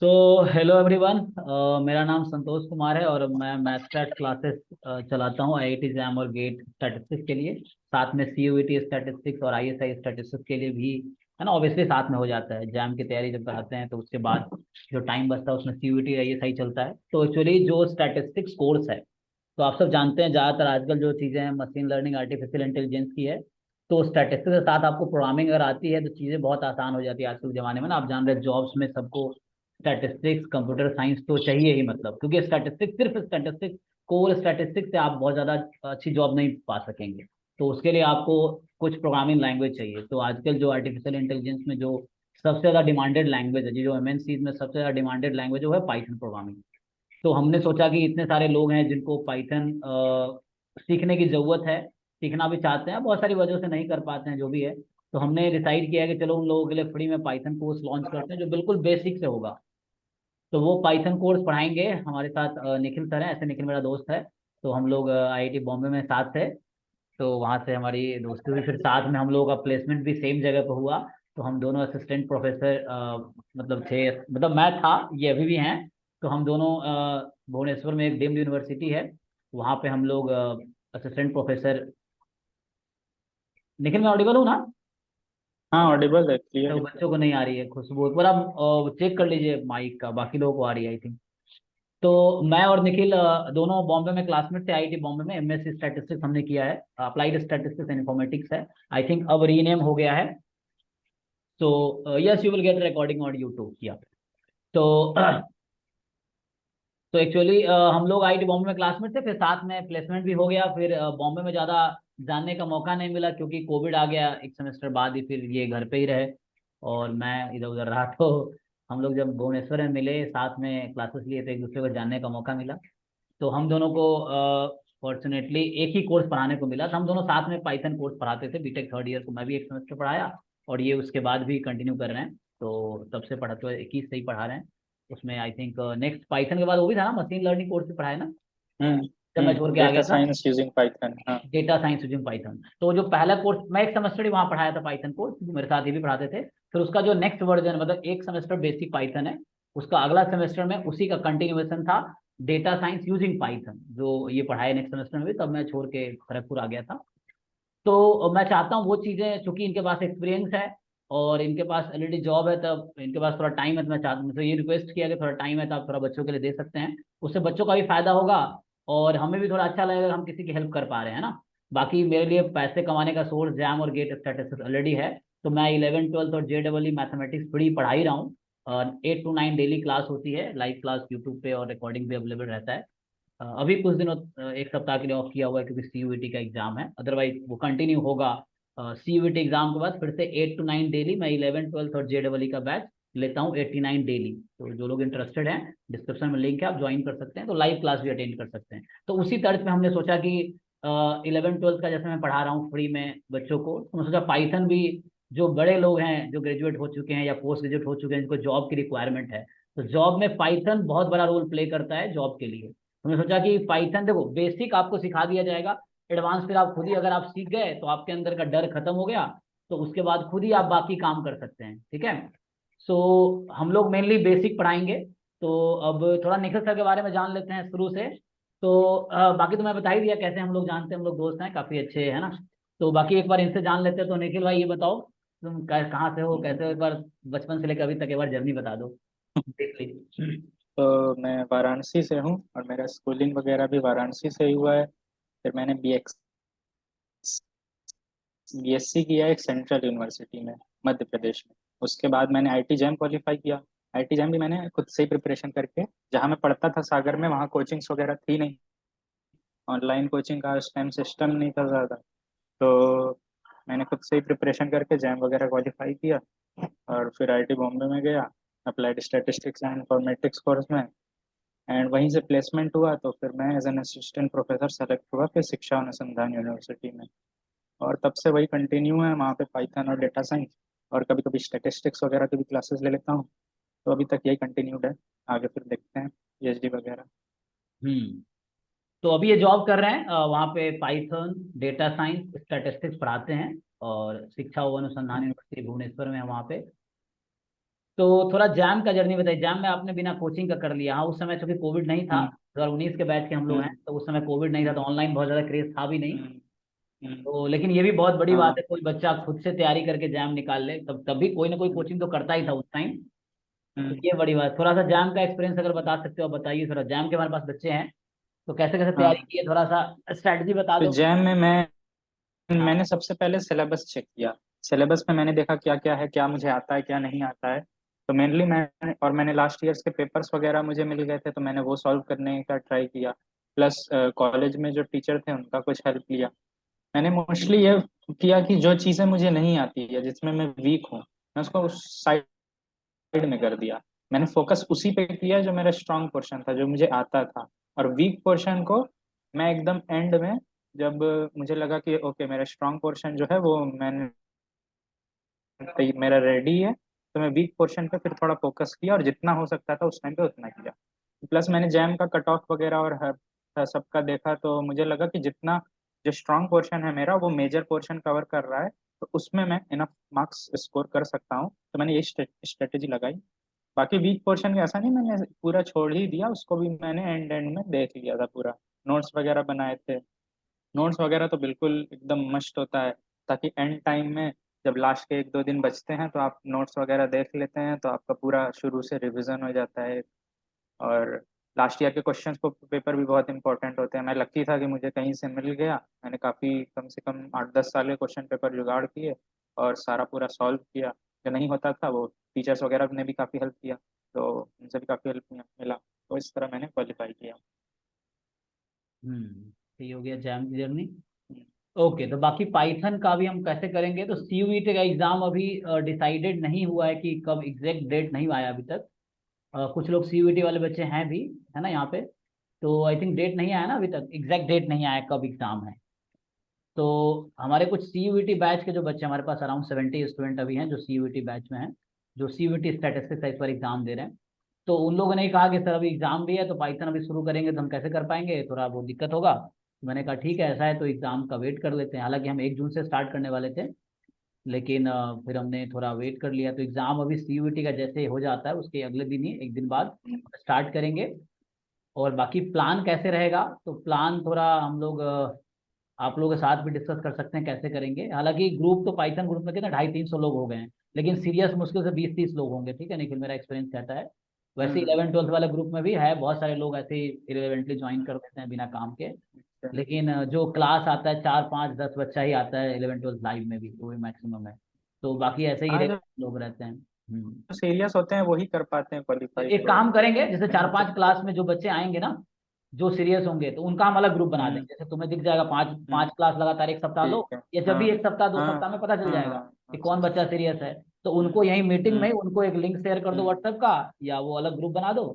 So hello everyone. मेरा नाम संतोष कुमार है और मैं मैथ्स क्लासेस चलाता हूँ आईआईटी जैम और गेट स्टैटिस्टिक्स के लिए। साथ में सीयूईटी स्टैटिस्टिक्स और आईएसआई स्टैटिस्टिक्स के लिए भी है ना। ऑब्वियसली साथ में हो जाता है। जैम की तैयारी जब कराते हैं तो उसके बाद जो टाइम बचता है उसमें सीयूईटी आईएसआई चलता है। तो एक्चुअली जो स्टैटिस्टिक्स कोर्स है, तो आप सब जानते हैं ज़्यादातर आजकल जो चीज़ें हैं मशीन लर्निंग आर्टिफिशियल इंटेलिजेंस की है। तो स्टैटिस्टिक्स के साथ आपको प्रोग्रामिंग अगर आती है तो चीज़ें बहुत आसान हो जाती है आजकल के ज़माने में ना। आप जान रहे हैं जॉब्स में सबको स्टैटिस्टिक्स कंप्यूटर साइंस तो चाहिए ही, मतलब क्योंकि स्टैटिस्टिक्स सिर्फ स्टैटिस्टिक्स कोर स्टैटिस्टिक्स से आप बहुत ज़्यादा अच्छी जॉब नहीं पा सकेंगे। तो उसके लिए आपको कुछ प्रोग्रामिंग लैंग्वेज चाहिए। तो आजकल जो आर्टिफिशियल इंटेलिजेंस में जो सबसे ज़्यादा डिमांडेड लैंग्वेज है, जो एमएनसीज में सबसे ज़्यादा डिमांडेड लैंग्वेज है, वो है पाइथन प्रोग्रामिंग। तो हमने सोचा कि इतने सारे लोग हैं जिनको पाइथन सीखने की ज़रूरत है, सीखना भी चाहते हैं, बहुत सारी वजहों से नहीं कर पाते हैं जो भी है। तो हमने डिसाइड किया कि चलो उन लोगों के लिए फ्री में पाइथन कोर्स लॉन्च करते हैं जो बिल्कुल बेसिक से होगा। तो वो पाइथन कोर्स पढ़ाएंगे हमारे साथ निखिल सर हैं। ऐसे निखिल मेरा दोस्त है। तो हम लोग आईआईटी बॉम्बे में साथ थे। तो वहाँ से हमारी दोस्ती हुई, फिर साथ में हम लोगों का प्लेसमेंट भी सेम जगह पर हुआ। तो हम दोनों असिस्टेंट प्रोफेसर मतलब थे, मतलब मैं था, ये अभी भी हैं। तो हम दोनों भुवनेश्वर में एक डीम्ड यूनिवर्सिटी है, वहाँ पे हम लोग असिस्टेंट प्रोफेसर। निखिल मैं ऑडिबल हूँ ना? हाँ, ऑडिबल है, क्लियर तो है। बच्चों को नहीं आ रही है खुशबू, एक बार आप चेक कर लीजिए माइक का, बाकी लोगों को आ रही है आई थिंक। तो मैं और निखिल दोनों बॉम्बे में क्लासमेट थे। आईआईटी बॉम्बे में एमएससी स्टैटिस्टिक्स हमने किया है, अप्लाइड स्टैटिस्टिक्स एंड इन्फॉर्मेटिक्स है। आई थिंक अब रीनेम हो गया है। तो yes you will get recording on YouTube किया। तो तो एक्चुअली हम लोग आईआईटी बॉम्बे में क्लासमेट थे, फिर साथ में प्लेसमेंट भी हो गया। फिर बॉम्बे में ज़्यादा जानने का मौका नहीं मिला क्योंकि कोविड आ गया एक सेमेस्टर बाद ही, फिर ये घर पे ही रहे और मैं इधर उधर रहा। तो हम लोग जब भुवनेश्वर में मिले, साथ में क्लासेस लिए, तो एक दूसरे को जानने का मौका मिला। तो हम दोनों को फॉर्चुनेटली एक ही कोर्स पढ़ाने को मिला था। हम दोनों साथ में पाइथन कोर्स पढ़ाते थे बीटेक थर्ड ईयर को। मैं भी एक सेमेस्टर पढ़ाया और ये उसके बाद भी कंटिन्यू कर रहे हैं। तो तब से पढ़ाते हुए 21 से ही पढ़ा रहे हैं। उसमें आई थिंक नेक्स्ट पाइथन के बाद वो भी था ना, मशीन लर्निंग कोर्स भी पढ़ाया ना, जब मैं छोड़ के आ डेटा गया था। साइंस यूजिंग पाइथन, हाँ। Data science using Python. तो जो पहला कोर्स मैं एक सेमेस्टर ही वहाँ पढ़ाया था पाइथन कोर्स, मेरे साथ ये भी पढ़ाते थे। फिर उसका जो नेक्स्ट वर्जन, मतलब एक सेमेस्टर बेसिक पाइथन है, उसका अगला सेमेस्टर में उसी का कंटिन्यूएशन था डेटा साइंस यूजिंग पाइथन, जो ये पढ़ाया नेक्स्ट सेमेस्टर में भी। तब मैं छोड़ के खड़गपुर आ गया था। तो मैं चाहता हूँ वो चीज़ें, चूंकि इनके पास एक्सपीरियंस है और इनके पास ऑलरेडी जॉब है, तब इनके पास थोड़ा टाइम है, तो मैं चाहता हूँ, तो ये रिक्वेस्ट किया कि थोड़ा टाइम है तो आप थोड़ा बच्चों के लिए दे सकते हैं। उससे बच्चों का भी फायदा होगा और हमें भी थोड़ा अच्छा लगेगा, हम किसी की हेल्प कर पा रहे हैं ना। बाकी मेरे लिए पैसे कमाने का सोर्स जैम और गेट स्टैटिस्टिक्स ऑलरेडी है। तो मैं 11 12 और JEE मैथमेटिक्स फ्री पढ़ा ही रहा हूँ। और 8 to 9 डेली क्लास होती है, लाइव क्लास यूट्यूब पे, और रिकॉर्डिंग भी अवेलेबल रहता है। अभी कुछ दिनों एक सप्ताह के लिए ऑफ किया हुआ है क्योंकि सीयूईटी का एग्जाम है, अदरवाइज वो कंटिन्यू होगा। सीयूईटी एग्जाम के बाद फिर से 8 to 9 डेली मैं 11 12 और JEE का बैच लेता हूँ, 89 डेली। तो जो लोग इंटरेस्टेड हैं, डिस्क्रिप्शन में लिंक है, आप ज्वाइन कर सकते हैं। तो लाइव क्लास भी अटेंड कर सकते हैं। तो उसी तर्ज में हमने सोचा कि 11 12 का जैसे मैं पढ़ा रहा हूँ फ्री में बच्चों को, तो मैं सोचा पाइथन भी, जो बड़े लोग हैं जो ग्रेजुएट हो चुके हैं या पोस्ट ग्रेजुएट हो चुके हैं जिनको जॉब की रिक्वायरमेंट है, तो जॉब में पाइथन बहुत बड़ा रोल प्ले करता है जॉब के लिए। हमने सोचा कि पाइथन देखो बेसिक आपको सिखा दिया जाएगा, एडवांस फिर आप खुद ही अगर आप सीख गए तो आपके अंदर का डर खत्म हो गया। तो उसके बाद खुद ही आप बाकी काम कर सकते हैं, ठीक है। सो हम लोग मेनली बेसिक पढ़ाएंगे। तो अब थोड़ा निखिल सर के बारे में जान लेते हैं शुरू से। तो बाकी तो मैं बता ही दिया कैसे हम लोग जानते हैं, हम लोग दोस्त हैं काफी अच्छे, है ना। तो बाकी एक बार इनसे जान लेते हैं। तो निखिल भाई ये बताओ, तुम कहाँ से हो, कैसे हो, एक बार बचपन से लेकर अभी तक एक बार जर्नी बता दो ब्रीफली। तो मैं वाराणसी से हूँ और मेरा स्कूलिंग वगैरह भी वाराणसी से ही हुआ है। फिर मैंने बीएससी किया एक सेंट्रल यूनिवर्सिटी में, मध्य प्रदेश में। उसके बाद मैंने आईटी जैम क्वालिफाई किया। आईटी जैम भी मैंने खुद से ही प्रिपरेशन करके, जहाँ मैं पढ़ता था सागर में, वहाँ कोचिंग्स वगैरह थी नहीं। ऑनलाइन कोचिंग का उस टाइम सिस्टम नहीं था ज़्यादा। तो मैंने खुद से ही प्रिपरेशन करके जैम वगैरह क्वालिफाई किया और फिर आईटी बॉम्बे में गया, applied statistics and informatics course में। एंड वहीं से प्लेसमेंट हुआ, तो फिर मैं as an assistant professor select हुआ फिर शिक्षा अनुसंधान यूनिवर्सिटी में। और तब से वही कंटिन्यू है, वहाँ पे पाइथन और डेटा साइंस और कभी कभी स्टैटिस्टिक्स वगैरह की भी क्लासेस ले लेता हूँ। तो अभी तक यही कंटिन्यूड है। आगे फिर देखते हैं पीएचडी वगैरह। हम्म। तो अभी ये जॉब कर रहे हैं, वहाँ पे पाइथन, डेटा साइंस, स्टैटिस्टिक्स पढ़ाते हैं। और शिक्षा व अनुसंधान यूनिवर्सिटी भुवनेश्वर में है वहाँ पे। तो थोड़ा जैम का जर्नी बताइए, जैम में आपने बिना कोचिंग का कर लिया। हाँ, उस समय चूंकि कोविड नहीं था, हम्म 2019 के बैच के हम लोग हैं, हम्म तो उस समय कोविड नहीं था, तो हम्म ऑनलाइन बहुत ज्यादा क्रेज था भी नहीं। हम्म हम्म, तो लेकिन ये भी बहुत बड़ी बात हाँ है, कोई बच्चा खुद से तैयारी करके जैम निकाल ले, तब भी कोई ना कोई हम्म कोचिंग तो करता ही था उस टाइम। तो हम्म, ये बड़ी बात। थोड़ा सा जैम का एक्सपीरियंस अगर बता सकते हो बताइए थोड़ा, जैम के हमारे पास बच्चे हैं, तो कैसे कैसे तैयारी हाँ। की है, थोड़ा सा स्ट्रैटेजी बता तो दो। जैम में हाँ। मैंने सबसे पहले सिलेबस चेक किया। सिलेबस में मैंने देखा क्या क्या है, क्या मुझे आता है क्या नहीं आता है। तो मेनली मैंने लास्ट ईयर्स के पेपर्स वगैरह मुझे मिल गए थे, तो मैंने वो सॉल्व करने का ट्राई किया। प्लस कॉलेज में जो टीचर थे उनका कुछ हेल्प लिया। मैंने मोस्टली ये किया कि जो चीज़ें मुझे नहीं आती है, जिसमें मैं वीक हूँ, मैं उसको उस साइड में कर दिया। मैंने फोकस उसी पे किया जो मेरा स्ट्रांग पोर्शन था, जो मुझे आता था। और वीक पोर्शन को मैं एकदम एंड में, जब मुझे लगा कि ओके मेरा स्ट्रांग पोर्शन जो है वो मैंने मेरा रेडी है, तो मैं वीक पोर्शन पे फिर थोड़ा फोकस किया, और जितना हो सकता था उस टाइम पे उतना किया। प्लस मैंने जैम का कट ऑफ वगैरह और सबका देखा, तो मुझे लगा कि जितना जो स्ट्रांग पोर्शन है मेरा वो मेजर पोर्शन कवर कर रहा है, तो उसमें मैं इनफ मार्क्स स्कोर कर सकता हूँ। तो मैंने ये स्ट्रेटेजी लगाई। बाकी वीक पोर्शन का ऐसा नहीं मैंने पूरा छोड़ ही दिया, उसको भी मैंने एंड एंड में देख लिया था पूरा। नोट्स वगैरह बनाए थे। नोट्स वगैरह तो बिल्कुल एकदम मस्त होता है, ताकि एंड टाइम में जब लास्ट के 1-2 दिन बचते हैं तो आप नोट्स वगैरह देख लेते हैं, तो आपका पूरा शुरू से रिवीजन हो जाता है। और लास्ट ईयर के क्वेश्चंस को पेपर भी बहुत इंपॉर्टेंट होते हैं। मैं लकी था कि मुझे कहीं से मिल गया। मैंने काफ़ी कम से कम 8-10 साल के क्वेश्चन पेपर जुगाड़ किए और सारा पूरा सॉल्व किया। जो नहीं होता था वो टीचर्स वगैरह ने भी काफ़ी हेल्प किया, तो उनसे भी काफ़ी हेल्प मिला। तो इस तरह मैंने क्वालिफाई किया। तो ये हो गया जैम की जर्नी। ओके, तो बाकी पाइथन का भी हम कैसे करेंगे, तो सीयूईटी का एग्जाम अभी डिसाइडेड नहीं हुआ है कि कब, एग्जैक्ट डेट नहीं आया अभी तक। कुछ लोग सीयूईटी वाले बच्चे हैं भी, है ना यहाँ पे। तो आई थिंक डेट नहीं आया ना अभी तक, एग्जैक्ट डेट नहीं आया कब एग्जाम है। तो हमारे कुछ सीयूईटी बैच के जो बच्चे, हमारे पास अराउंड 70 स्टूडेंट अभी हैं जो सीयूईटी बैच में हैं, जो सीयूईटी स्टैटिस्टिक्स इस पर एग्जाम दे रहे हैं। तो उन लोगों ने कहा कि सर अभी एग्जाम भी है, तो पाइथन अभी शुरू करेंगे तो हम कैसे कर पाएंगे, थोड़ा बहुत दिक्कत होगा। तो मैंने कहा ठीक है, ऐसा है तो एग्जाम का वेट कर लेते हैं। हालांकि हम 1 जून से स्टार्ट करने वाले थे, लेकिन फिर हमने थोड़ा वेट कर लिया। तो एग्जाम अभी सीयूईटी का जैसे हो जाता है उसके अगले दिन ही, एक दिन बाद स्टार्ट करेंगे। और बाकी प्लान कैसे रहेगा, तो प्लान थोड़ा हम लोग आप लोगों के साथ भी डिस्कस कर सकते हैं कैसे करेंगे। हालांकि ग्रुप तो पाइथन ग्रुप में कितना 250-300 लोग हो गए हैं, लेकिन सीरियस मुश्किल से 20-30 लोग होंगे, ठीक है निखिल, मेरा एक्सपीरियंस कहता है। वैसे हम्म 11-12 वाले ग्रुप में भी है, बहुत सारे लोग ऐसे ही इरेलीवेंटली ज्वाइन कर देते हैं बिना काम के। हम्म। लेकिन जो क्लास आता है 4-5-10 बच्चा ही आता है 11-12 लाइव में भी, वो भी मैक्सिमम है। तो बाकी ऐसे ही हाँ, जो लोग रहते हैं। सीरियस होते हैं वही कर पाते हैं तो क्वालिफाई, एक तो काम करेंगे, जैसे नहीं चार होते पांच तो क्लास में जो बच्चे आएंगे ना, जो सीरियस होंगे, तो उनका हम अलग ग्रुप बना हम्म देंगे। जैसे तुम्हें दिख जाएगा पांच हम्म पांच क्लास लगातार एक सप्ताह लो, ठीक है। या जब हाँ भी एक सप्ताह 2 सप्ताह हाँ में पता चल हाँ जाएगा हाँ कि हाँ, कौन बच्चा सीरियस है। तो हम्म उनको यही मीटिंग में ही हम्म उनको एक लिंक शेयर कर दो हम्म व्हाट्सएप का, या वो अलग ग्रुप बना दो।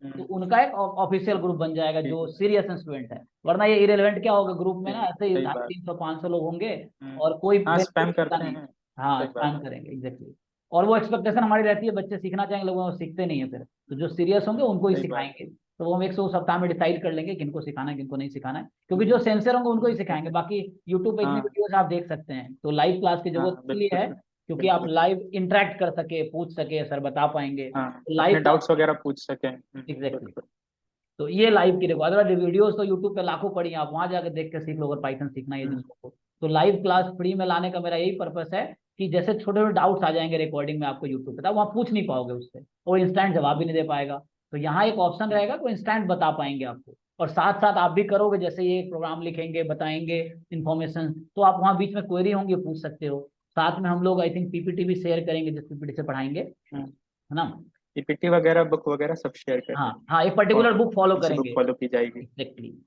तो हम्म, उनका एक ऑफिशियल ग्रुप बन जाएगा ठीक जो है। सीरियस स्टूडेंट है। वरना ये इरेलीवेंट क्या होगा, ग्रुप में ना ठीक, ऐसे ही सही ढाई बात। 300-500 लोग होंगे, हम्म और कोई हाँ, बेनिफिट स्पैम मिलता करते नहीं। हैं। हाँ, सही बात स्पैम है। करेंगे एग्जैक्टली। और वो एक्सपेक्टेशन हमारी रहती है, बच्चे सीखना चाहेंगे, लोगों को सीखते नहीं है फिर। तो जो सीरियस होंगे उनको ही सही बात। सिखाएंगे। तो वो हम 1 सप्ताह में डिसाइड कर लेंगे किनको सिखाना है किनको नहीं सिखाना है, क्योंकि जो सेंसर होंगे उनको ही ठीक सिखाएंगे। है। बाकी यूट्यूब पे इतनी हाँ वीडियोस आप देख सकते हैं, तो लाइव क्लास की जरूरत हाँ, इसलिए बिल्कुल है क्योंकि आप बिल्कुल। लाइव इंटरेक्ट कर सके, पूछ सके, सर बता पाएंगे, हाँ, तो लाइव अपने क्लास। डाउट्स वगैरह पूछ सकें। एग्जैक्टली। बिल्कुल। तो ये लाइव की देखो, अदरवाइज वीडियोस तो यूट्यूब पे लाखों पड़ी हैं, आप वहां जाकर देख के सीख लो अगर पाइथन सीखना है हम्म जिसको। तो लाइव क्लास फ्री में लाने का मेरा यही पर्पस है कि जैसे छोटे छोटे डाउट्स आ जाएंगे रिकॉर्डिंग में आपको यूट्यूब पे, तो वहां पूछ नहीं पाओगे उससे, और इंस्टेंट जवाब भी नहीं दे पाएगा। तो यहाँ एक ऑप्शन हम्म रहेगा तो इंस्टेंट बता पाएंगे आपको। और साथ साथ आप भी करोगे, जैसे ये प्रोग्राम लिखेंगे बताएंगे इन्फॉर्मेशन, तो आप वहाँ बीच में क्वेरी होंगी पूछ सकते हो। साथ में हम लोग आई थिंक पीपीटी भी शेयर करेंगे जिस पीपीटी से पढ़ाएंगे, है हम्म ना। पीपीटी वगैरह बुक वगैरह सब शेयर हाँ करेंगे। हाँ, एक पर्टिकुलर बुक फॉलो कौन सी बुक करेंगे। फॉलो की जाएगी? एग्जैक्टली।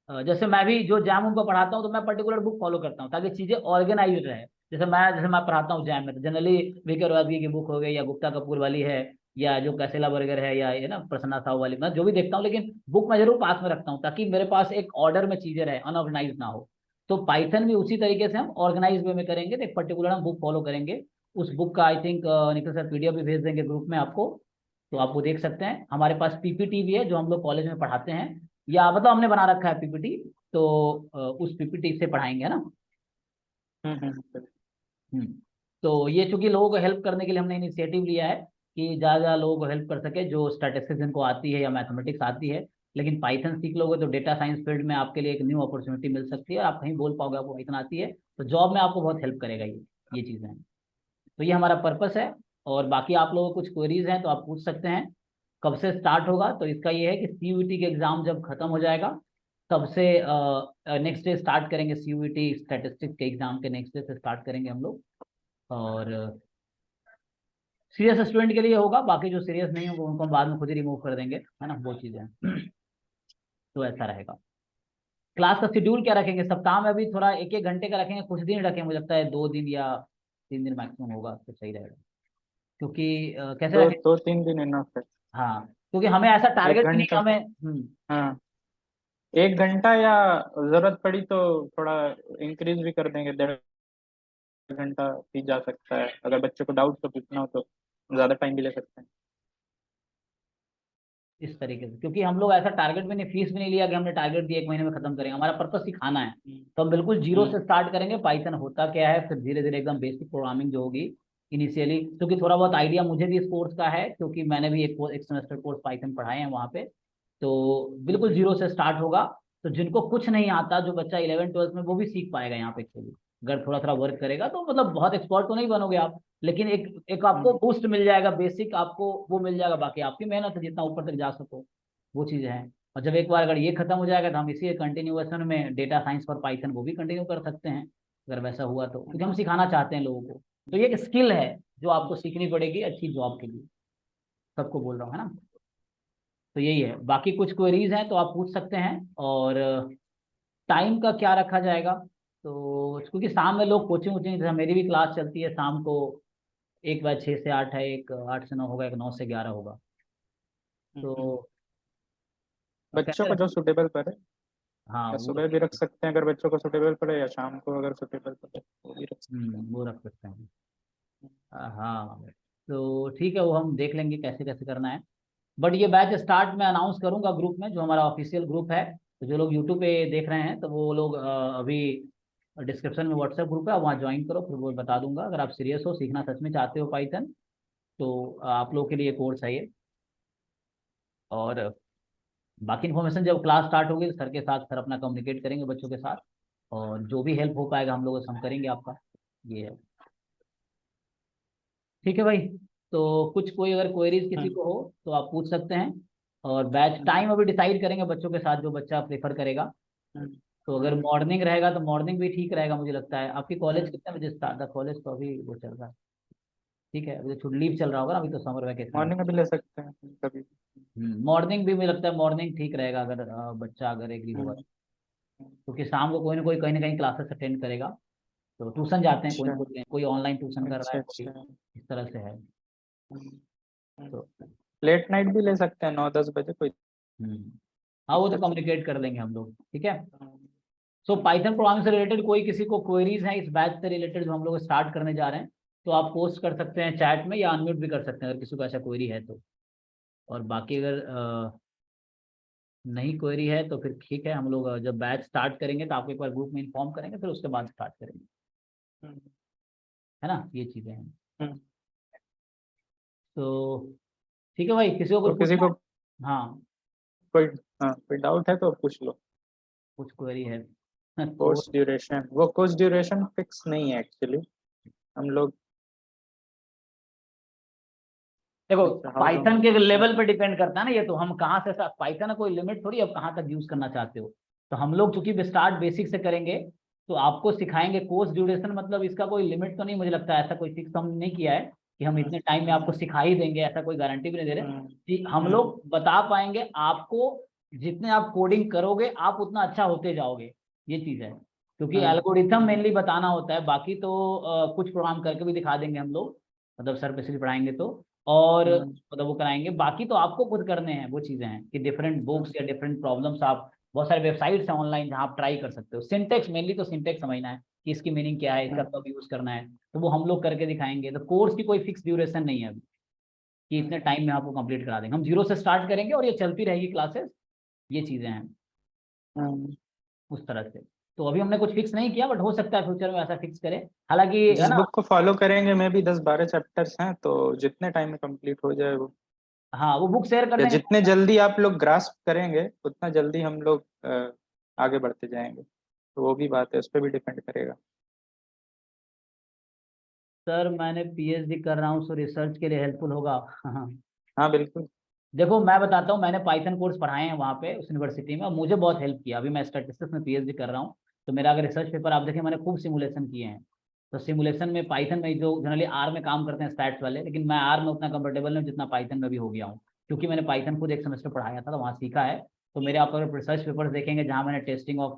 जैसे मैं भी जो जैम उनको पढ़ाता हूँ, तो मैं पर्टिकुलर बुक फॉलो करता हूँ ताकि चीजें ऑर्गेनाइज रहे। जैसे मैं पढ़ाता हूँ जैम में, तो जनरली वीके रॉयगी की बुक हो गई, या गुप्ता कपूर वाली है, या जो कैसेला बर्गर है, या ये ना प्रसन्ना साहू वाली, मैं जो भी देखता हूँ, लेकिन बुक मैं जरूर पास में रखता हूँ ताकि मेरे पास एक ऑर्डर में चीजें रहे, अनऑर्गेनाइज ना हो। तो पाइथन भी उसी तरीके से हम ऑर्गेनाइज वे में करेंगे, तो एक पर्टिकुलर हम बुक फॉलो करेंगे। उस बुक का I think Nikhil sir PDF भी भेज देंगे ग्रुप में आपको, तो आप वो देख सकते हैं। हमारे पास पीपीटी भी है जो हम लोग कॉलेज में पढ़ाते हैं, या मतलब हमने बना रखा है पीपीटी। तो उस पीपीटी से पढ़ाएंगे, है ना। हम्म हम्म, हम्म। तो ये चूंकि लोगों को हेल्प करने के लिए हमने इनिशिएटिव लिया है कि ज़्यादा लोगों को हेल्प कर सके जो स्टैटिस्टिक्स जिनको आती है या मैथमेटिक्स आती है, लेकिन पाइथन सीख लोगे तो डेटा साइंस फील्ड में आपके लिए एक न्यू अपॉर्चुनिटी मिल सकती है, आप कहीं बोल पाओगे आपको पाइथन आती है, तो जॉब में आपको बहुत हेल्प करेगा ये चीज़ें हैं। तो ये हमारा पर्पस है। और बाकी आप लोगों को कुछ क्वेरीज हैं तो आप पूछ सकते हैं। कब से स्टार्ट होगा, तो इसका ये है कि सीयूईटी के एग्जाम जब खत्म हो जाएगा तब से नेक्स्ट डे स्टार्ट करेंगे, सीयूईटी स्टैटिस्टिक्स के एग्जाम के नेक्स्ट डे से स्टार्ट करेंगे हम लोग। और सीरियस स्टूडेंट के लिए होगा, बाकी जो सीरियस नहीं होगा उनको हम बाद में खुद ही रिमूव कर देंगे, है ना, वो चीज़ें तो ऐसा रहेगा। क्लास का शेड्यूल क्या रखेंगे, सप्ताह में अभी थोड़ा एक एक घंटे का रखेंगे, कुछ दिन रखेंगे, मुझे लगता है 2 दिन या 3 दिन मैक्सिमम होगा तो सही रहेगा। क्योंकि कैसे दो रखें। दो तीन दिन इनफ है। हाँ, क्योंकि हमें ऐसा एक टारगेट भी नहीं कि घंटा। हमें हाँ, 1 घंटा, या जरूरत पड़ी तो थोड़ा इंक्रीज भी कर देंगे, 1.5 घंटा भी जा सकता है, अगर बच्चों को डाउट तो पूछना हो तो ज्यादा टाइम भी ले सकते हैं। इस तरीके से, क्योंकि हम लोग ऐसा टारगेट भी नहीं, फीस भी नहीं लिया कि हमने टारगेट दिया 1 महीने में खत्म करेंगे, हमारा पर्पस सिखाना है। तो हम बिल्कुल जीरो से स्टार्ट करेंगे, पाइथन होता क्या है, फिर धीरे धीरे एकदम बेसिक प्रोग्रामिंग जो होगी इनिशियली, क्योंकि थोड़ा बहुत आइडिया मुझे भी इस कोर्स का है, क्योंकि मैंने भी एक सेमेस्टर कोर्स पाइथन पढ़ाए हैं वहाँ पे। तो बिल्कुल जीरो से स्टार्ट होगा। तो जिनको कुछ नहीं आता, जो बच्चा 11th 12th में, वो भी सीख पाएगा यहाँ पे एक्चुअली, अगर थोड़ा थोड़ा वर्क करेगा तो, मतलब बहुत एक्सपर्ट तो नहीं बनोगे आप, लेकिन एक एक आपको बूस्ट मिल जाएगा, बेसिक आपको वो मिल जाएगा, बाकी आपकी मेहनत है जितना ऊपर तक जा सको, वो चीज़ें हैं। और जब एक बार अगर ये खत्म हो जाएगा तो हम इसी कंटिन्यूएशन में डेटा साइंस फॉर पाइथन वो भी कंटिन्यू कर सकते हैं, अगर वैसा हुआ तो, क्योंकि हम सिखाना चाहते हैं लोगों को। तो ये एक स्किल है जो आपको सीखनी पड़ेगी अच्छी जॉब के लिए, सबको बोल रहा हूँ, है ना। तो यही है, बाकी कुछ क्वेरीज हैं तो आप पूछ सकते हैं। और टाइम का क्या रखा जाएगा, तो क्योंकि शाम में लोग कोचिंग वोचिंग, जैसे मेरी भी क्लास चलती है शाम को, एक बार 6 से 8 है, एक 8 से 9 होगा, एक 9 से 11 होगा। तो बच्चों कैसे को जो रखें। सुटेबल पड़े, हाँ या वो सुबह भी रख सकते हैं अगर बच्चों को सुटेबल पड़े, या शाम को अगर सुटेबल पड़े वो भी रख सकते वो रख सकते हैं। हैं। हाँ, तो ठीक है, वो हम देख लेंगे कैसे कैसे करना है। बट ये बैच स्टार्ट मैं अनाउंस करूंगा ग्रुप में, जो हमारा ऑफिशियल ग्रुप है। तो जो लोग यूट्यूब पे देख रहे हैं तो वो लोग अभी डिस्क्रिप्शन में व्हाट्सएप ग्रुप है, वहाँ ज्वाइन करो, फिर वो बता दूंगा। अगर आप सीरियस हो, सीखना सच में चाहते हो पाइथन, तो आप लोगों के लिए कोर्स है ये। और बाकी इन्फॉर्मेशन जब क्लास स्टार्ट होगी तो सर के साथ सर अपना कम्युनिकेट करेंगे बच्चों के साथ, और जो भी हेल्प हो पाएगा हम लोग हम करेंगे आपका, ये है। ठीक है भाई। तो कुछ कोई अगर क्वेरीज किसी हम्म, को हो तो आप पूछ सकते हैं। और बैच हम्म, टाइम अभी डिसाइड करेंगे बच्चों के साथ, जो बच्चा प्रेफर करेगा। हम्म, तो अगर मॉर्निंग रहेगा तो मॉर्निंग भी ठीक रहेगा मुझे लगता है। आपकी कॉलेज हम्म। कितने बजे स्टार्ट है, कॉलेज तो अभी वो चल रहा है। ठीक है, अभी तो छुट्टी लीव चल रहा होगा ना, अभी तो समर वैकेशन है। मॉर्निंग में भी ले सकते हैं कभी। मॉर्निंग भी मुझे लगता है मॉर्निंग ठीक रहेगा, अगर बच्चा अगर एग्री होगा, हम्म, हम्म। क्योंकि शाम को कोई ना कोई कहीं ना कहीं क्लासेस अटेंड करेगा। तो ट्यूशन जाते हैं कोई अच्छा, ना कोई ऑनलाइन ट्यूशन कर रहा अच्छा, है, कोई अच्छा। इस तरह से है। तो लेट नाइट भी ले सकते हैं, 9-10 बजे कोई हम्म, हाँ वो तो दिक्कत नहीं। कम्युनिकेट कर लेंगे हम लोग, ठीक है। हम्म, सो पाइथन प्रोग्रामिंग से रिलेटेड कोई किसी को क्वेरीज हैं इस बैच से रिलेटेड जो हम लोग स्टार्ट करने जा रहे हैं, तो आप पोस्ट कर सकते हैं चैट में, या अनम्यूट भी कर सकते हैं अगर किसी को ऐसा क्वेरी है तो। और बाकी अगर नहीं क्वेरी है तो फिर ठीक है, हम लोग जब बैच स्टार्ट करेंगे तो आपको एक बार ग्रुप में इन्फॉर्म करेंगे, फिर उसके बाद स्टार्ट करेंगे, हम्म, है ना, ये चीज़ें हैं। हम्म। तो ठीक है भाई, किसी को तो कुछ किसी पूछना को है। हाँ, कोई, हाँ, कोई डाउट है तो पूछ लो। कुछ क्वेरी है तो कोर्स ड्यूरेशन, वो कोर्स ड्यूरेशन फिक्स नहीं है एक्चुअली, हम लोग देखो, अच्छा हाउ पाइथन लॉन्ग। के लेवल पे डिपेंड करता है ना ये, तो हम कहाँ से, पाइथन कोई लिमिट थोड़ी, अब कहाँ तक यूज करना चाहते हो। तो हम लोग चूंकि स्टार्ट बेसिक से करेंगे, तो आपको सिखाएंगे। कोर्स ड्यूरेशन मतलब इसका कोई लिमिट तो नहीं, मुझे लगता है ऐसा कोई फिक्स हम नहीं किया है कि हम इतने टाइम में आपको सिखा ही देंगे, ऐसा कोई गारंटी भी नहीं दे रहे कि हम लोग बता पाएंगे आपको। जितने आप कोडिंग करोगे आप उतना अच्छा होते जाओगे, ये चीज़ है। क्योंकि एल्गोरिथम मेनली बताना होता है, बाकी तो कुछ प्रोग्राम करके भी दिखा देंगे हम लोग, मतलब सर बेसिकली पढ़ाएंगे तो। और मतलब वो कराएंगे, बाकी तो आपको खुद करने हैं वो चीज़ें हैं कि डिफरेंट बुक्स या डिफरेंट प्रॉब्लम्स, आप बहुत सारे वेबसाइट्स हैं ऑनलाइन जहाँ आप ट्राई कर सकते हो। सिंटेक्स मेनली तो सिंटेक्स समझना है कि इसकी मीनिंग क्या है, इसका कब यूज़ करना है, तो वो हम लोग करके दिखाएंगे। तो कोर्स की कोई फिक्स ड्यूरेशन नहीं है अभी कि इतने टाइम में आपको कंप्लीट करा देंगे। हम जीरो से स्टार्ट करेंगे और ये चलती रहेगी क्लासेस, ये चीज़ें हैं उस तरह से। तो अभी हमने कुछ फिक्स नहीं किया, बट हो सकता है फ्यूचर में ऐसा फिक्स करें, हालांकि है जिस ना। बुक को फॉलो करेंगे में भी 10-12 चैप्टर्स हैं, तो जितने टाइम में कंप्लीट हो जाए वो, हाँ वो बुक शेयर कर या देंगे। जितने जल्दी आप लोग ग्रास्प करेंगे उतना जल्दी हम लोग आगे बढ़ते जाएंगे, तो वो भी बात है, उस पर भी डिपेंड करेगा। सर मैंने पीएचडी कर रहा हूँ, सो रिसर्च के लिए हेल्पफुल होगा। हाँ। हाँ बिल्कुल। देखो मैं बताता हूँ, मैंने पाइथन कोर्स पढ़ाए हैं वहाँ पे उस यूनिवर्सिटी में, और मुझे बहुत हेल्प किया। अभी मैं स्टैटिस्टिक्स में पीएचडी कर रहा हूँ, तो मेरा अगर रिसर्च पेपर आप देखें, मैंने खूब सिमुलेशन किए हैं। तो सिमुलेशन में पाइथन में, जो जनरली आर में काम करते हैं स्टैट्स वाले, लेकिन मैं आर में उतना कंफर्टेबल नहीं जितना पाइथन में भी हो गया हूँ, क्योंकि मैंने पाइथन खुद एक सेमेस्टर पढ़ाया था, तो वहाँ सीखा है। तो मेरे आप अगर रिसर्च पेपर्स देखेंगे जहाँ मैंने टेस्टिंग ऑफ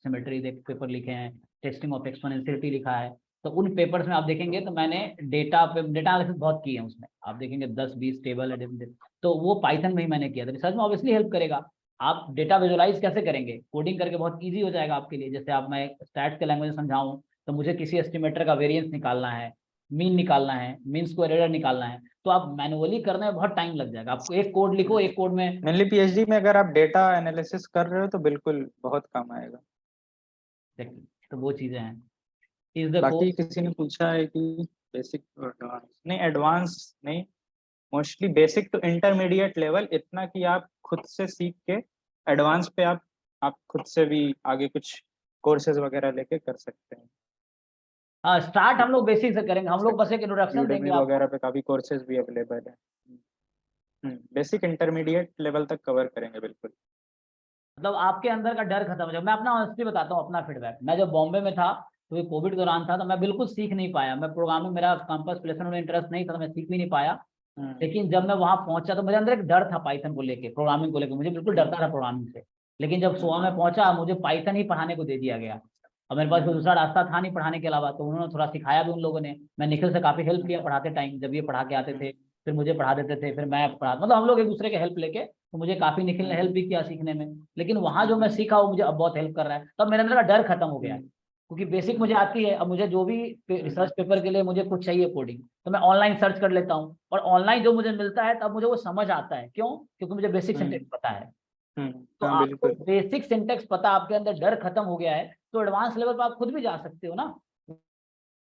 सिमेट्री पेपर लिखे हैं, टेस्टिंग ऑफ एक्सपोनेंशियलिटी लिखा है, तो उन पेपर्स में आप देखेंगे तो मैंने डेटा एनालिसिस बहुत की है उसमें, आप देखेंगे 10-20 टेबल है, तो वो पाइथन में ही मैंने किया था। रिसर्च में ऑब्वियसली हेल्प करेगा। आप डेटा विजुअलाइज कैसे करेंगे, कोडिंग करके बहुत इजी हो जाएगा आपके लिए। जैसे आप, मैं स्टैट्स के लैंग्वेज समझाऊं, तो मुझे किसी एस्टिमेटर का वेरिएंस निकालना है, मीन निकालना है, मीन स्क्वायर एरर निकालना है, तो आप मैनुअली करने में बहुत टाइम लग जाएगा। आपको एक कोड लिखो, एक कोड में। मेनली पीएचडी में अगर आप डेटा एनालिसिस कर रहे हो तो बिल्कुल बहुत काम आएगा। तो वो चीजें हैं। इज द बाकी कोर्स। किसी ने पूछा है कि बेसिक टू एडवांस, नहीं एडवांस नहीं, mostly basic to intermediate level, इतना कि आप खुद से सीख के एडवांस पे आप खुद से भी आगे कुछ कोर्सेज वगैरह लेके कर सकते हैं। हाँ, स्टार्ट हम लोग बेसिक से करेंगे, हम लोग बस एक इंट्रोडक्शन देंगे यूडेमी आपको। वगैरह पे काफी कोर्सेज भी अवेलेबल है। बेसिक इंटरमीडिएट लेवल तक कवर करेंगे बिल्कुल। मतलब आपके अंदर का डर खत्म हो जाए। मैं अपना ऑनेस्टली बताता हूँ, अपना फीडबैक, मैं जब बॉम्बे में था, तो ये कोविड दौरान था, तो मैं बिल्कुल सीख नहीं पाया। मैं प्रोग्रामिंग, मेरा कैंपस प्लेसमेंट में इंटरेस्ट नहीं था, तो मैं सीख भी नहीं पाया। हम्म, लेकिन जब मैं वहां पहुंचा, तो मेरे अंदर एक डर था पाइथन को लेके, प्रोग्रामिंग को लेके, मुझे बिल्कुल डरता था प्रोग्रामिंग से। लेकिन जब सोआ में पहुंचा, मुझे पाइथन ही पढ़ाने को दे दिया गया, और मेरे पास कोई दूसरा रास्ता था नहीं पढ़ाने के अलावा। तो उन्होंने थोड़ा सिखाया भी उन लोगों ने। मैं निखिल से काफी हेल्प लिया पढ़ाते टाइम, जब ये पढ़ा के आते थे, फिर मुझे पढ़ा देते थे, फिर मैं पढ़ा, मतलब हम लोग एक दूसरे के हेल्प लेके, तो मुझे काफी निखिल ने हेल्प भी किया सीखने में। लेकिन वहां जो मैं सीखा, वो मुझे अब बहुत हेल्प कर रहा है। तब मेरे अंदर का डर खत्म हो गया है, क्योंकि बेसिक मुझे आती है। अब मुझे जो भी रिसर्च पेपर के लिए मुझे कुछ चाहिए कोडिंग, तो मैं ऑनलाइन सर्च कर लेता हूँ, और ऑनलाइन जो मुझे मिलता है तब मुझे वो समझ आता है। क्यों? क्योंकि मुझे बेसिक सिंटेक्स पता है। तो हाँ आपको बिल्कुल। बेसिक सिंटेक्स पता, आपके अंदर डर खत्म हो गया है, तो एडवांस लेवल पर आप खुद भी जा सकते हो ना,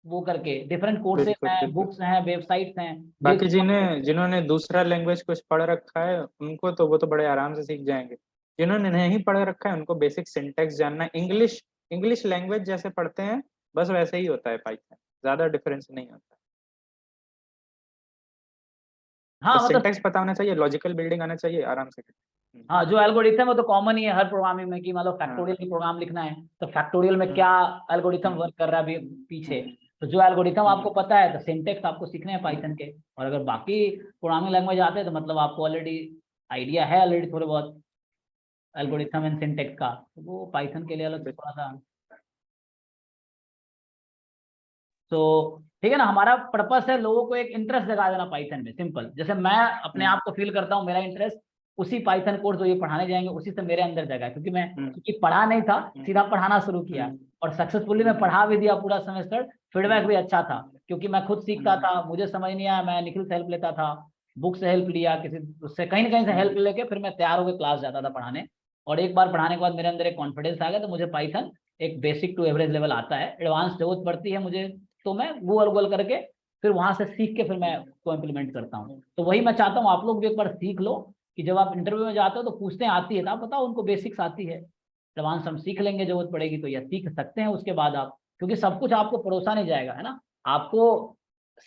वो करके। डिफरेंट कोर्सेज बिल्कुल हैं, बिल्कुल। बुक्स हैं, वेबसाइट्स हैं, बाकी बेसिक। जिन्होंने दूसरा लैंग्वेज कुछ पढ़ रखा है उनको तो वो तो बड़े आराम से सीख जाएंगे। जिन्होंने नहीं पढ़ रखा है उनको बेसिक सिंटेक्स जानना है। इंग्लिश इंग्लिश लैंग्वेज जैसे पढ़ते हैं बस वैसे ही होता है पाइथन, ज्यादा डिफरेंस नहीं होता। हाँ बस मतलब, सिंटेक्स पता होना चाहिए, लॉजिकल बिल्डिंग आना चाहिए, आराम से। हाँ जो एल्गोरिथम है वो तो कॉमन ही है हर प्रोग्रामिंग में, कि मतलब हाँ। फैक्टोरियल की प्रोग्राम लिखना है, तो फैक्टोरियल में हम्म, क्या एल्गोरिथम हम्म, वर्क कर रहा है अभी पीछे। हम्म, तो जो एल्गोरिथम आपको हम्म, पता है, तो सिंटेक्स आपको सीखने हैं पाइथन के। और अगर बाकी प्रोग्रामिंग लैंग्वेज आते हैं, तो मतलब आपको ऑलरेडी आइडिया है ऑलरेडी थोड़े बहुत हम्म, एल्गोरिथम एंड सिंटेक्स का, तो वो पाइथन के लिए अलग से बिल- थोड़ा सा। तो ठीक है ना, हमारा पर्पस है लोगों को एक इंटरेस्ट जगा देना पाइथन में, सिंपल। जैसे मैं अपने हम्म, आप को फील करता हूँ, मेरा इंटरेस्ट उसी पाइथन कोर्स जो ये पढ़ाने जाएंगे उसी से मेरे अंदर जगा है, क्योंकि मैं, हम्म, क्योंकि पढ़ा नहीं था, हम्म, सीधा पढ़ाना शुरू किया, हम्म, और सक्सेसफुली मैं हम्म, पढ़ा भी दिया पूरा सेमेस्टर। फीडबैक भी अच्छा था, क्योंकि मैं खुद सीखता हम्म, था, मुझे समझ नहीं आया, मैं निखिल से हेल्प लेता था, बुक से हेल्प लिया, किसी उससे कहीं ना कहीं से हेल्प लेके फिर मैं तैयार होकर क्लास जाता था पढ़ाने। और एक बार पढ़ाने के बाद मेरे अंदर एक कॉन्फिडेंस आ गया, तो मुझे पाइथन एक बेसिक टू एवरेज लेवल आता है। एडवांस जरूरत पड़ती है मुझे, तो मैं गूगल गूगल करके फिर वहां से सीख के फिर मैं उसको इम्प्लीमेंट करता हूँ। तो वही मैं चाहता हूँ आप लोग भी एक बार सीख लो, कि जब आप इंटरव्यू में जाते हो तो पूछते हैं आती है, तो आप बताओ उनको बेसिक्स आती है, एडवांस हम सीख लेंगे, जरूरत पड़ेगी तो, या सीख सकते हैं उसके बाद आप, क्योंकि सब कुछ आपको परोसा नहीं जाएगा, है ना, आपको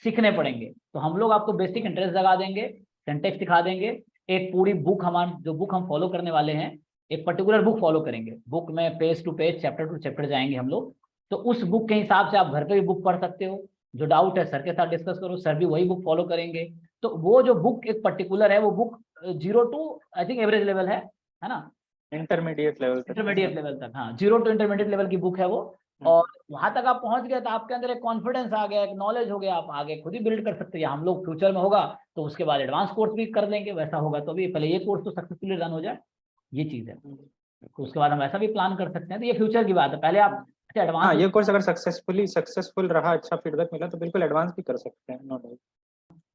सीखने पड़ेंगे। तो हम लोग आपको बेसिक इंटरेस्ट लगा देंगे, सिंटेक्स सिखा देंगे। एक पूरी बुक, हमारी जो बुक हम फॉलो करने वाले हैं, एक पर्टिकुलर बुक फॉलो करेंगे, बुक में page to page, chapter to chapter जाएंगे हम लोग। तो उस बुक के हिसाब से आप घर पे भी बुक पढ़ सकते हो, जो डाउट है सर के साथ डिस्कस करो, सर भी वही बुक फॉलो करेंगे। तो वो जो बुक एक पर्टिकुलर है, वो book 0 to I think average level है ना, इंटरमीडिएट लेवल तक है इंटरमीडिएट हाँ। लेवल तक, हाँ 0 to इंटरमीडिएट लेवल की बुक है वो। और वहां तक आप पहुंच गए, तो आपके अंदर एक कॉन्फिडेंस आ गया, एक नॉलेज हो गया, आप आगे खुद ही बिल्ड कर सकते हैं। हम लोग फ्यूचर में होगा तो उसके बाद एडवांस कोर्स भी कर लेंगे, वैसा होगा तो भी पहले ये कोर्स तो सक्सेसफुली रन हो जाए, ये चीज है। तो उसके बाद हम ऐसा भी प्लान कर सकते हैं, तो ये फ्यूचर की बात है, पहले आप अच्छा हाँ, एडवांस। ये कोर्स अगर सक्सेसफुल रहा, अच्छा फीडबैक मिला तो बिल्कुल एडवांस भी कर सकते हैं, नो डाउट।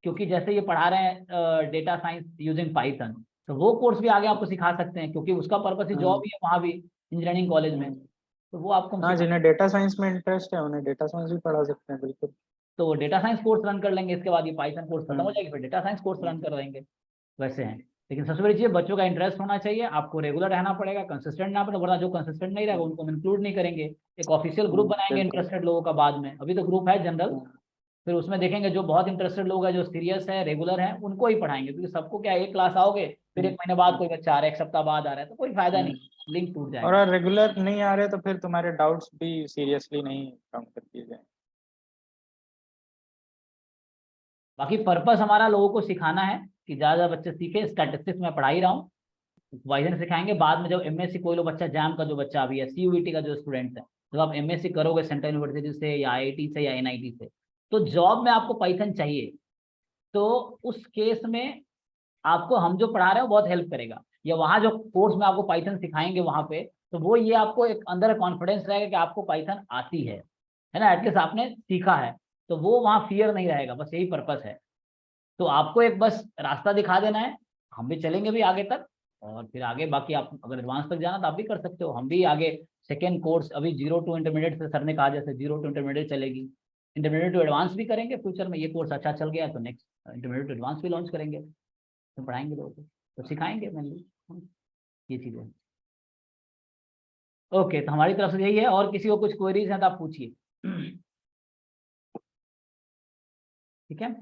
क्योंकि जैसे ये पढ़ा रहे हैं डेटा साइंस यूजिंग पाइथन, तो वो कोर्स भी आगे आपको सिखा सकते हैं, क्योंकि उसका पर्पस ही जॉब ही है वहाँ भी, इंजीनियरिंग कॉलेज में। तो वो आपको हम हाँ, सिखा, जिन्हें डेटा साइंस में इंटरेस्ट है उन्हें डेटा साइंस भी पढ़ा सकते हैं, बिल्कुल। तो वो डेटा साइंस कोर्स रन कर लेंगे, इसके बाद ये पाइथन कोर्स खत्म हो हम्म, जाएगी, फिर डेटा साइंस कोर्स रन कर देंगे, वैसे हैं। लेकिन सबसे बड़ी चीज़ बच्चों का इंटरेस्ट होना चाहिए, आपको रेगुलर रहना पड़ेगा, कंसिस्टेंट रहना पड़ेगा, वरना जो कंसिस्टेंट नहीं रहेगा उनको हम इंक्लूड नहीं करेंगे। एक ऑफिशियल ग्रुप बनाएंगे बिल्कुल। इंटरेस्टेड लोगों का बाद में, अभी तो ग्रुप है जनरल, हम्म, फिर उसमें देखेंगे जो बहुत इंटरेस्टेड लोग हैं, जो सीरियस है, रेगुलर हैं, उनको ही पढ़ाएंगे, क्योंकि सबको क्या एक क्लास आओगे, फिर एक महीने बाद कोई बच्चा आ रहा है, एक सप्ताह बाद आ रहा है, तो कोई फायदा नहीं, हम्म। लिंक टूट और जाएगा। रेगुलर नहीं आ रहे तो फिर तुम्हारे डाउट्स भी सीरियसली नहीं काउंटर किए जाए। बाकी पर्पस हमारा लोगों को सिखाना है कि ज़्यादा बच्चे सीखे, स्टैटिस्टिक्स में पढ़ा ही रहा हूँ, वाइजन सिखाएंगे, बाद में जब एमएससी कोई लोग बच्चा जैम का जो बच्चा अभी है, सीयूईटी का जो स्टूडेंट है, जब आप एमएससी करोगे सेंट्रल यूनिवर्सिटी से या आईआईटी से या एनआईटी से, तो जॉब में आपको पाइथन चाहिए, तो उस केस में आपको हम जो पढ़ा रहे हैं वो बहुत हेल्प करेगा, या वहाँ जो कोर्स में आपको पाइथन सिखाएंगे वहाँ पे, तो वो ये आपको एक अंदर कॉन्फिडेंस रहेगा कि आपको पाइथन आती है ना, एटलीस्ट आपने सीखा है, तो वो वहाँ फियर नहीं रहेगा, बस यही पर्पस है। तो आपको एक बस रास्ता दिखा देना है, हम भी चलेंगे भी आगे तक, और फिर आगे बाकी आप अगर एडवांस तक जाना तो आप भी कर सकते हो, हम भी आगे सेकेंड कोर्स अभी 0 to Intermediate से सर ने कहा, जैसे 0 to Intermediate चलेगी, इंटरमीडिएट टू एडवांस भी करेंगे फ्यूचर में, ये कोर्स अच्छा चल गया तो नेक्स्ट इंटरमीडिएट टू एडवांस भी लॉन्च करेंगे, तो पढ़ाएंगे लोगों को, तो सिखाएंगे मेनली ये चीज़ें। ओके, तो हमारी तरफ से यही है, और किसी को कुछ क्वेरीज हैं तो आप पूछिए। ठीक है,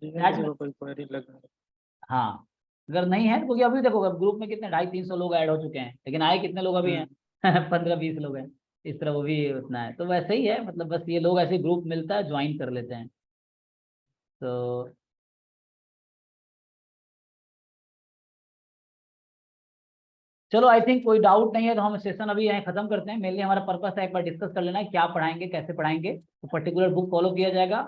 ठीक है, चैट किसी में, को कोई क्वेरी लगे। हाँ, अगर नहीं है, क्योंकि अभी देखो ग्रुप में कितने 250-300 लोग ऐड हो चुके हैं, लेकिन आए कितने लोग अभी हैं? हम्म, 15-20 लोग हैं, इस तरह वो भी उतना है, तो वैसे ही है, मतलब बस ये लोग ऐसे ग्रुप मिलता है ज्वाइन कर लेते हैं, तो चलो, आई थिंक कोई डाउट नहीं है, तो हम सेशन अभी यहाँ खत्म करते हैं। मेनली हमारा पर्पस है एक बार डिस्कस कर लेना है क्या पढ़ाएंगे, कैसे पढ़ाएंगे, तो पर्टिकुलर बुक फॉलो किया जाएगा,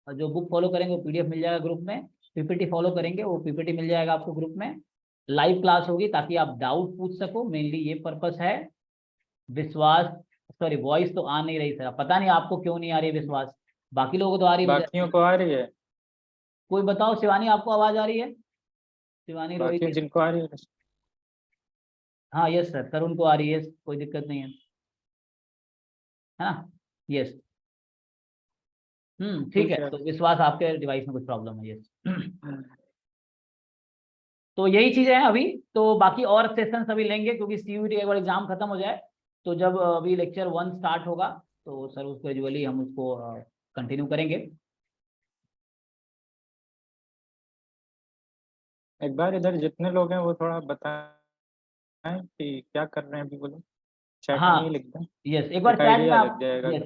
और जो बुक फॉलो करेंगे वो पीडीएफ मिल जाएगा ग्रुप में, पीपीटी फॉलो करेंगे वो पीपीटी मिल जाएगा आपको ग्रुप में, लाइव क्लास होगी ताकि आप डाउट पूछ सको, मेनली ये पर्पस है। विश्वास, सॉरी वॉइस तो आ नहीं रही सर, पता नहीं आपको क्यों नहीं आ रही विश्वास, बाकी लोगों को तो आ रही है, बाकियों मुझे को आ रही है। कोई बताओ, शिवानी आपको आवाज आ रही है? शिवानी, बाकी रोहित, जिनको आ रही है। हाँ यस सर, तरुण को आ रही है, कोई दिक्कत नहीं है ना, यस, ठीक है, ठीक है। तो विश्वास आपके डिवाइस में कुछ प्रॉब्लम है, यस। हम्म, तो यही चीजें हैं अभी, तो बाकी और सेशन अभी लेंगे, क्योंकि सीयूईटी एक बार एग्जाम खत्म हो जाए, तो जब अभी लेक्चर 1 स्टार्ट होगा, तो सर उसको यूजुअली हम उसको कंटिन्यू करेंगे। एक बार इधर जितने लोग हैं वो थोड़ा बताएं कि क्या कर रहे हैं अभी, बोलो चैट में ही हाँ लिख दें, यस, एक बार एक चैट में आइडिया लग आप, जाएगा। यस,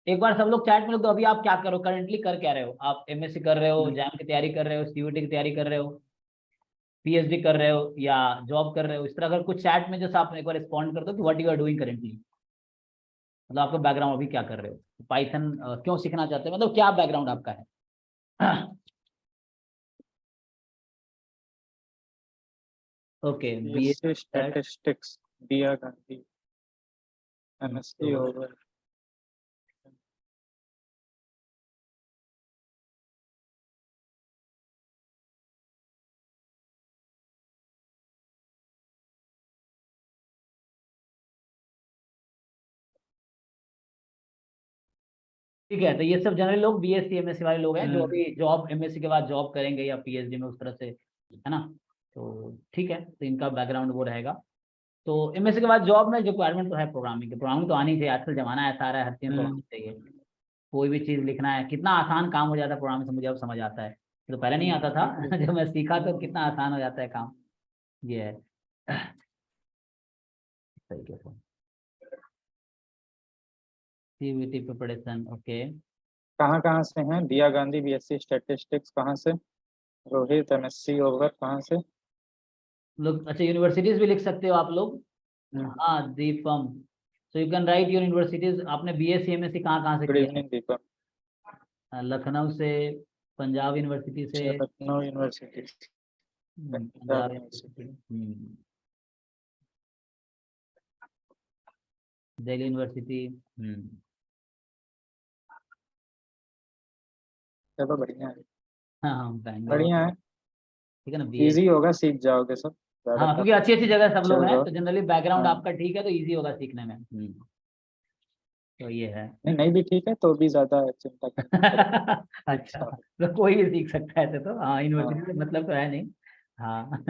एक बार सब लोग चैट में लोग, तो अभी आप क्या करो, करंटली कर क्या रहे हो, आप एमएससी कर रहे हो, हम्म, जैम की तैयारी कर रहे हो, सीयूईटी की तैयारी कर रहे हो, पीएचडी कर रहे हो, या जॉब कर रहे हो, इस तरह अगर कुछ चैट में जैसे आप एक बार रिस्पॉन्ड कर दो कि what you are doing currently, मतलब आपका बैकग्राउंड अभी क्या कर रहे हो, पाइथन क्यों सीखना चाहते हो, मतलब क्या बैकग्राउंड आपका है। ओके, बीए, बीएससी स्टैटिस्टिक्स, दिया गांधी, एमएससी तो होगा। ठीक है, तो ये सब जनरली लोग बीएससी एमएससी वाले लोग हैं, जो हम्म, अभी जॉब एमएससी के बाद जॉब करेंगे या पीएचडी में, उस तरह से, है ना, तो ठीक है, तो इनका बैकग्राउंड वो रहेगा। तो एमएससी के बाद जॉब में जो रिक्वायरमेंट तो है प्रोग्रामिंग की, प्रोग्रामिंग तो आनी चाहिए, आजकल जमाना ऐसा आ रहा है, हर चीज में हम्म, प्रोग्रामिंग चाहिए, कोई भी चीज़ लिखना है, कितना आसान काम हो जाता है प्रोग्रामिंग से, मुझे अब समझ आता है, तो पहले नहीं आता था। जब मैं सीखा तो कितना आसान हो जाता है काम, ये है। तरीके से सीवीटी प्रिपरेशन, ओके। कहाँ कहाँ से हैं? दिया गांधी बीएससी स्टैटिस्टिक्स कहाँ से? रोहित एमएससी ओवर कहाँ से? लोग अच्छा, यूनिवर्सिटीज भी लिख सकते हो आप लोग, गुड हाँ, Deepam, so you can write your universities, आपने बीएससी एमएससी कहाँ कहाँ से किया इवनिंग दीपक। है? लखनऊ से, पंजाब यूनिवर्सिटी से, Lucknow university, Punjab Punjab university. University, Delhi university, चलो बढ़िया है। हाँ हाँ, बैंगलोर, बढ़िया है, ठीक है ना, बीए, इजी होगा, सीख जाओगे सब। ज्यादा हाँ, tough क्योंकि अच्छी अच्छी जगह सब लोग चल हैं, रहा। तो जनरली बैकग्राउंड हाँ आपका ठीक है तो इजी होगा सीखने में। तो ये है। नहीं, नहीं भी ठीक है तो भी ज्यादा चिंता करनी पड़ेगी। अच्छा, अच्छा। तो कोई भी सीख सकता है तो हाँ, यूनिवर्सिटी हाँ से मतलब तो है नहीं। हाँ।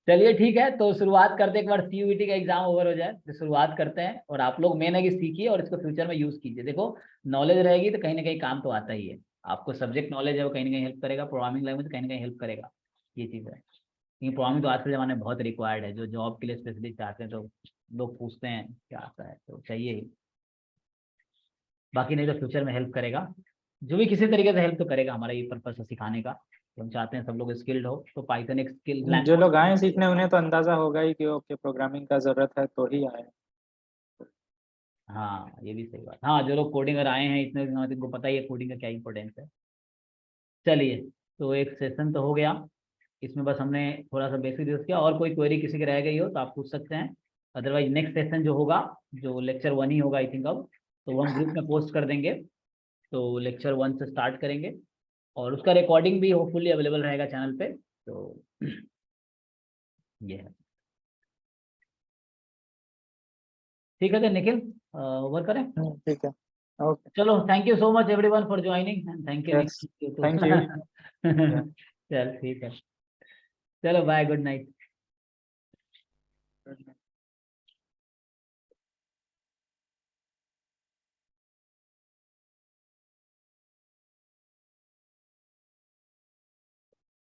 चलिए ठीक है, तो शुरुआत करते एक बार सीयूईटी का एग्जाम ओवर हो जाए तो शुरुआत करते हैं। और आप लोग मेन है कि सीखिए और इसको फ्यूचर में यूज कीजिए। देखो, नॉलेज रहेगी तो कहीं ना कहीं काम तो आता ही है। आपको सब्जेक्ट नॉलेज है वो कहीं ना कहीं हेल्प करेगा, प्रोग्रामिंग लैंग्वेज कहीं ना कहीं हेल्प करेगा। ये चीज़ है, क्योंकि प्रोग्रामिंग तो आज के ज़माने में बहुत रिक्वायर्ड है। जो जॉब के लिए स्पेशली चाहते हैं तो लोग पूछते हैं क्या आता है, तो चाहिए ही। बाकी नहीं तो फ्यूचर में हेल्प करेगा, जो भी किसी तरीके से हेल्प तो करेगा। हमारा ये पर्पस है सिखाने का, तो हम चाहते हैं सब लोग स्किल्ड हो। तो पाइथन एक स्किल जो लोग आए लैंग्वेज। सीखने उन्हें तो अंदाजा होगा ही कि ओके प्रोग्रामिंग का जरूरत है तो ही आए। हाँ, ये भी सही बात। हाँ, जो लोग कोडिंग कर आए हैं इतने दिनों में, इनको पता ही है कोडिंग का क्या इंपॉर्टेंस है। चलिए, तो एक सेशन तो हो गया। इसमें बस हमने थोड़ा सा बेसिक यूज किया। और कोई क्वेरी किसी की रह गई हो तो आप पूछ सकते हैं। अदरवाइज नेक्स्ट सेशन जो होगा, जो लेक्चर 1 ही होगा आई थिंक अब, तो वो हम ग्रुप में पोस्ट कर देंगे। तो लेक्चर 1 से स्टार्ट करेंगे और उसका रिकॉर्डिंग भी होपफुली अवेलेबल रहेगा चैनल पे। तो ये है। ठीक है, तो निखिल ओवर करें। ठीक है। ओके। चलो, thank you so much everyone for joining and thank you yes. Nikhil too. Thank you. चल ठीक है। चलो बाय, गुड नाइट।